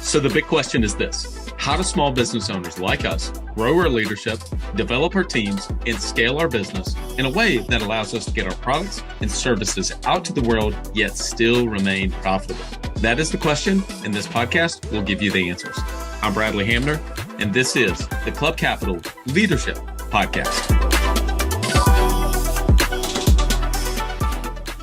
So the big question is this: how do small business owners like us grow our leadership, develop our teams, and scale our business in a way that allows us to get our products and services out to the world, yet still remain profitable? That is the question, and this podcast will give you the answers. I'm Bradley Hamner, and this is the Club Capital Leadership Podcast.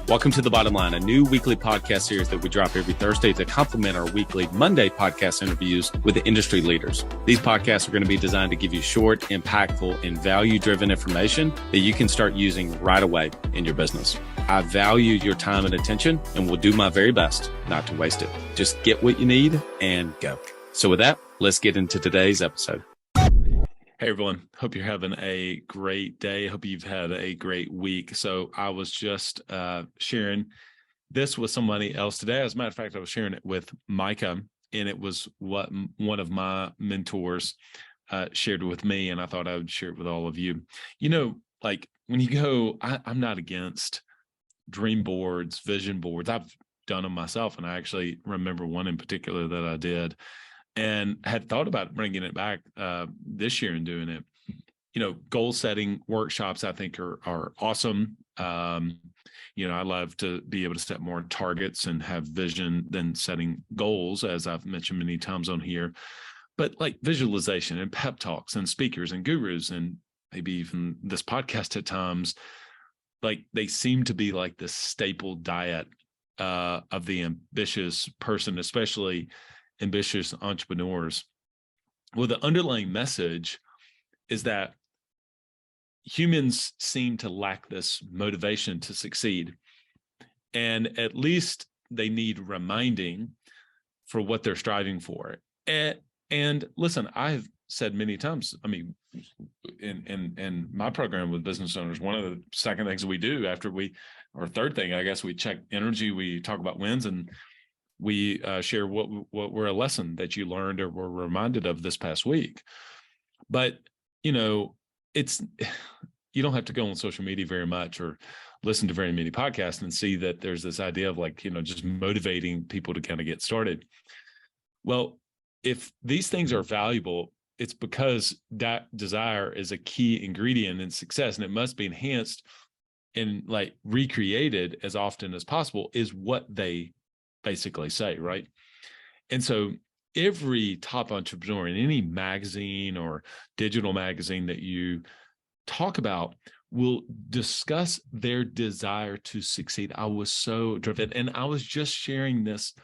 Welcome to The Bottom Line, a new weekly podcast series that we drop every Thursday to complement our weekly Monday podcast interviews with the industry leaders. These podcasts are going to be designed to give you short, impactful, and value-driven information that you can start using right away in your business. I value your time and attention and will do my very best not to waste it. Just get what you need and go. So with that, let's get into today's episode. Hey everyone, hope you're having a great day. Hope you've had a great week. So I was just sharing this with somebody else today. As a matter of fact, I was sharing it with Micah, and it was what one of my mentors shared with me, and I thought I would share it with all of you. You know, like when you go, I'm not against dream boards, vision boards. I've done them myself, and I actually remember one in particular that I did and had thought about bringing it back this year and doing it. You know, goal setting workshops I think are awesome. You know, I love to be able to set more targets and have vision than setting goals, as I've mentioned many times on here. But like visualization and pep talks and speakers and gurus and maybe even this podcast at times, like they seem to be like the staple diet of the ambitious person, especially ambitious entrepreneurs. Well, the underlying message is that humans seem to lack this motivation to succeed. And at least they need reminding for what they're striving for. And listen, I've said many times, I mean, in my program with business owners, one of the second things we do after or third thing, I guess, we check energy, we talk about wins, and we share what were a lesson that you learned or were reminded of this past week. But, you know, you don't have to go on social media very much or listen to very many podcasts and see that there's this idea of like, you know, just motivating people to kind of get started. Well, if these things are valuable, it's because that desire is a key ingredient in success, and it must be enhanced and like recreated as often as possible, is what they basically say, right? And so every top entrepreneur in any magazine or digital magazine that you talk about will discuss their desire to succeed. I was so driven, and I was just sharing this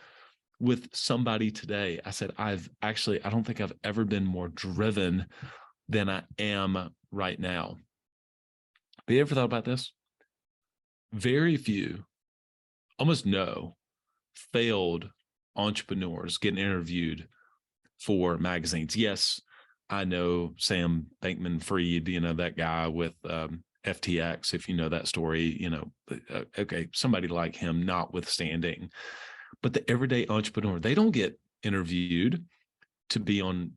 with somebody today. I said, I don't think I've ever been more driven than I am right now. Have you ever thought about this? Very few, almost no, failed entrepreneurs getting interviewed for magazines. Yes, I know Sam Bankman-Fried, you know, that guy with FTX, if you know that story, you know, okay, somebody like him notwithstanding. But the everyday entrepreneur, they don't get interviewed to be on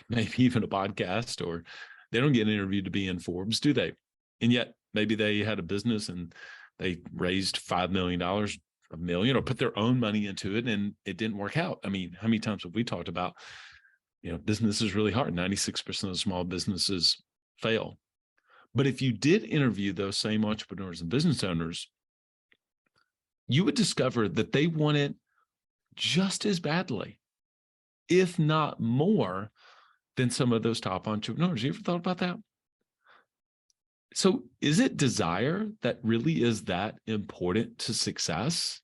maybe even a podcast, or they don't get interviewed to be in Forbes, do they? And yet maybe they had a business and they raised $5 million, $1 million, or put their own money into it, and it didn't work out. I mean, how many times have we talked about, you know, business is really hard. 96% of small businesses fail. But if you did interview those same entrepreneurs and business owners, you would discover that they want it just as badly, if not more, than some of those top entrepreneurs. You ever thought about that? So is it desire that really is that important to success?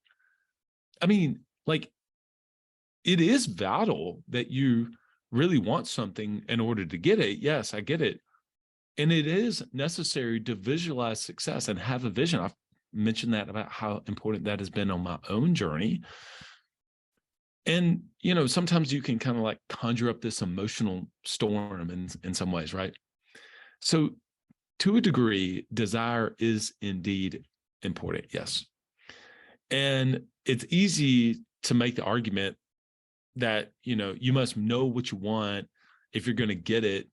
I mean, like, it is vital that you really want something in order to get it. Yes, I get it. And it is necessary to visualize success and have a vision. I've mentioned that about how important that has been on my own journey. And, you know, sometimes you can kind of like conjure up this emotional storm in some ways, right? So to a degree, desire is indeed important, yes. And it's easy to make the argument that, you know, you must know what you want if you're going to get it,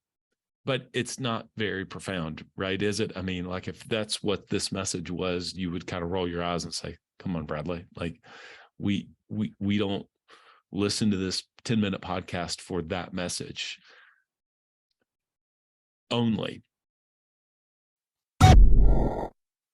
but it's not very profound, right? Is it? I mean, like if that's what this message was, you would kind of roll your eyes and say, come on, Bradley, like we don't listen to this 10-minute podcast for that message only.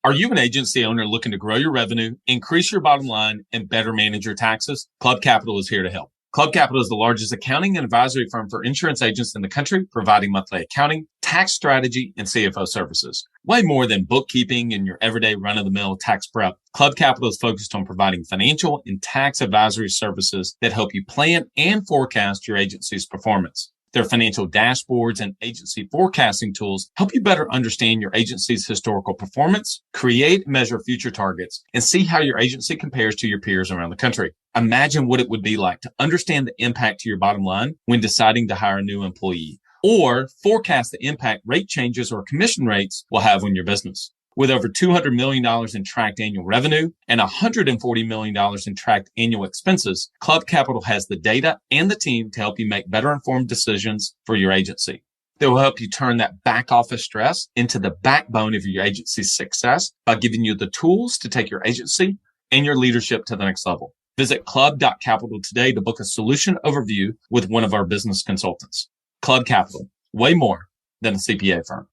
Are you an agency owner looking to grow your revenue, increase your bottom line, and better manage your taxes? Club Capital is here to help. Club Capital is the largest accounting and advisory firm for insurance agents in the country, providing monthly accounting, tax strategy, and CFO services. Way more than bookkeeping and your everyday run-of-the-mill tax prep, Club Capital is focused on providing financial and tax advisory services that help you plan and forecast your agency's performance. Their financial dashboards and agency forecasting tools help you better understand your agency's historical performance, create and measure future targets, and see how your agency compares to your peers around the country. Imagine what it would be like to understand the impact to your bottom line when deciding to hire a new employee, or forecast the impact rate changes or commission rates will have on your business. With over $200 million in tracked annual revenue and $140 million in tracked annual expenses, Club Capital has the data and the team to help you make better informed decisions for your agency. They will help you turn that back office stress into the backbone of your agency's success by giving you the tools to take your agency and your leadership to the next level. Visit club.capital today to book a solution overview with one of our business consultants. Club Capital, way more than a CPA firm.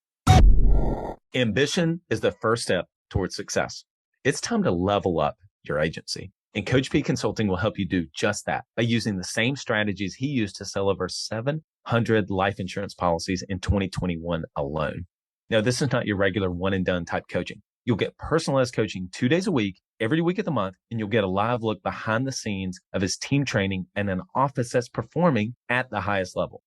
Ambition is the first step towards success. It's time to level up your agency. And Coach P Consulting will help you do just that by using the same strategies he used to sell over 700 life insurance policies in 2021 alone. Now, this is not your regular one and done type coaching. You'll get personalized coaching 2 days a week, every week of the month, and you'll get a live look behind the scenes of his team training and an office that's performing at the highest level.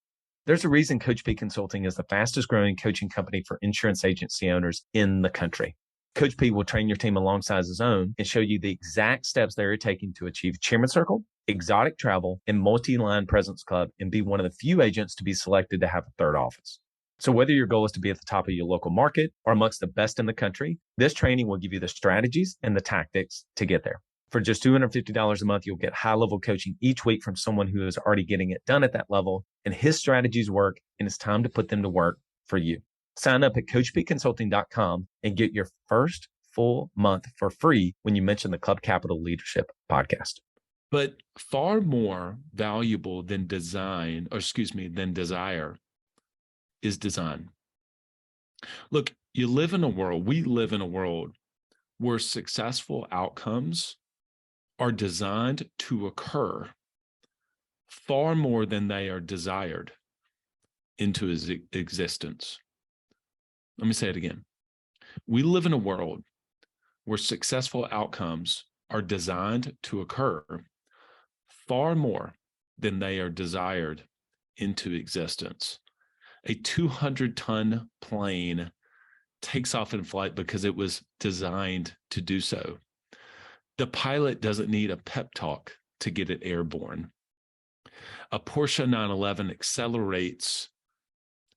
There's a reason Coach P Consulting is the fastest growing coaching company for insurance agency owners in the country. Coach P will train your team alongside his own and show you the exact steps they're taking to achieve Chairman Circle, exotic travel, and multi-line presence club, and be one of the few agents to be selected to have a third office. So whether your goal is to be at the top of your local market or amongst the best in the country, this training will give you the strategies and the tactics to get there. For just $250 a month, you'll get high-level coaching each week from someone who is already getting it done at that level, and his strategies work, and it's time to put them to work for you. Sign up at coachpconsulting.com and get your first full month for free when you mention the Club Capital Leadership Podcast. But far more valuable than desire is design. Look, we live in a world where successful outcomes are designed to occur far more than they are desired into existence. Let me say it again. We live in a world where successful outcomes are designed to occur far more than they are desired into existence. A 200-ton plane takes off in flight because it was designed to do so. The pilot doesn't need a pep talk to get it airborne. A Porsche 911 accelerates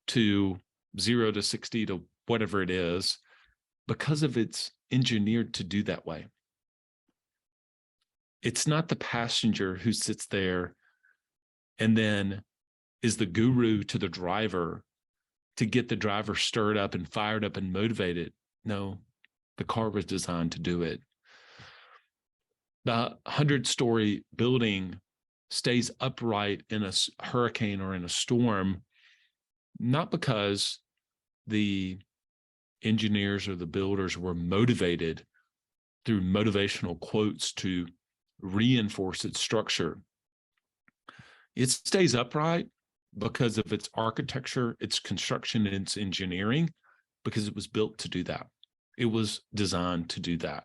to 0 to 60 to whatever it is because of it's engineered to do that way. It's not the passenger who sits there and then is the guru to the driver to get the driver stirred up and fired up and motivated. No, the car was designed to do it. The 100-story building stays upright in a hurricane or in a storm, not because the engineers or the builders were motivated through motivational quotes to reinforce its structure. It stays upright because of its architecture, its construction, and its engineering, because it was built to do that. It was designed to do that.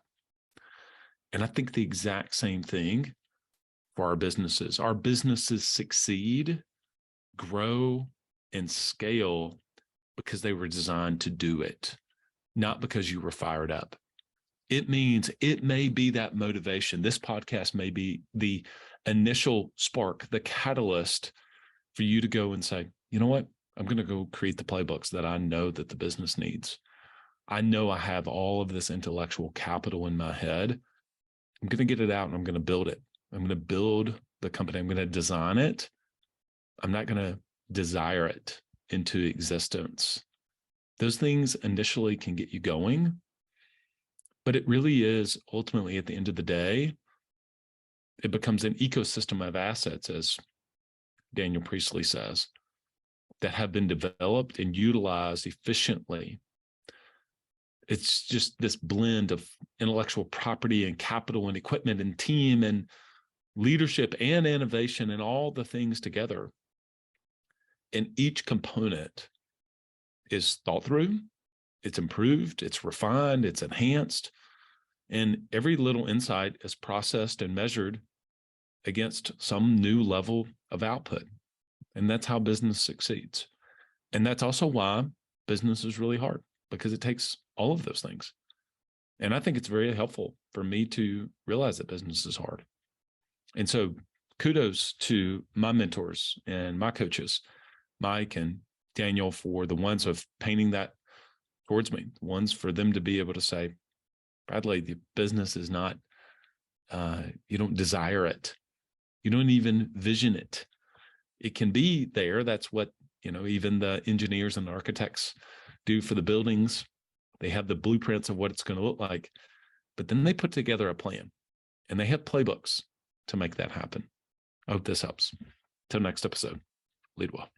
And I think the exact same thing for our businesses. Our businesses succeed, grow, and scale because they were designed to do it, not because you were fired up. It means it may be that motivation. This podcast may be the initial spark, the catalyst for you to go and say, you know what? I'm going to go create the playbooks that I know that the business needs. I know I have all of this intellectual capital in my head. I'm going to get it out and I'm going to build it. I'm going to build the company. I'm going to design it. I'm not going to desire it into existence. Those things initially can get you going, but it really is ultimately at the end of the day, it becomes an ecosystem of assets, as Daniel Priestley says, that have been developed and utilized efficiently. It's just this blend of intellectual property and capital and equipment and team and leadership and innovation and all the things together. And each component is thought through, it's improved, it's refined, it's enhanced, and every little insight is processed and measured against some new level of output. And that's how business succeeds. And that's also why business is really hard, because it takes all of those things. And I think it's very helpful for me to realize that business is hard. And so kudos to my mentors and my coaches, Mike and Daniel, for the ones of painting that towards me, the ones for them to be able to say, Bradley, the business is not, you don't desire it. You don't even vision it. It can be there. That's what, even the engineers and architects do for the buildings. They have the blueprints of what it's going to look like, but then they put together a plan and they have playbooks to make that happen. I hope this helps. Till next episode, lead well.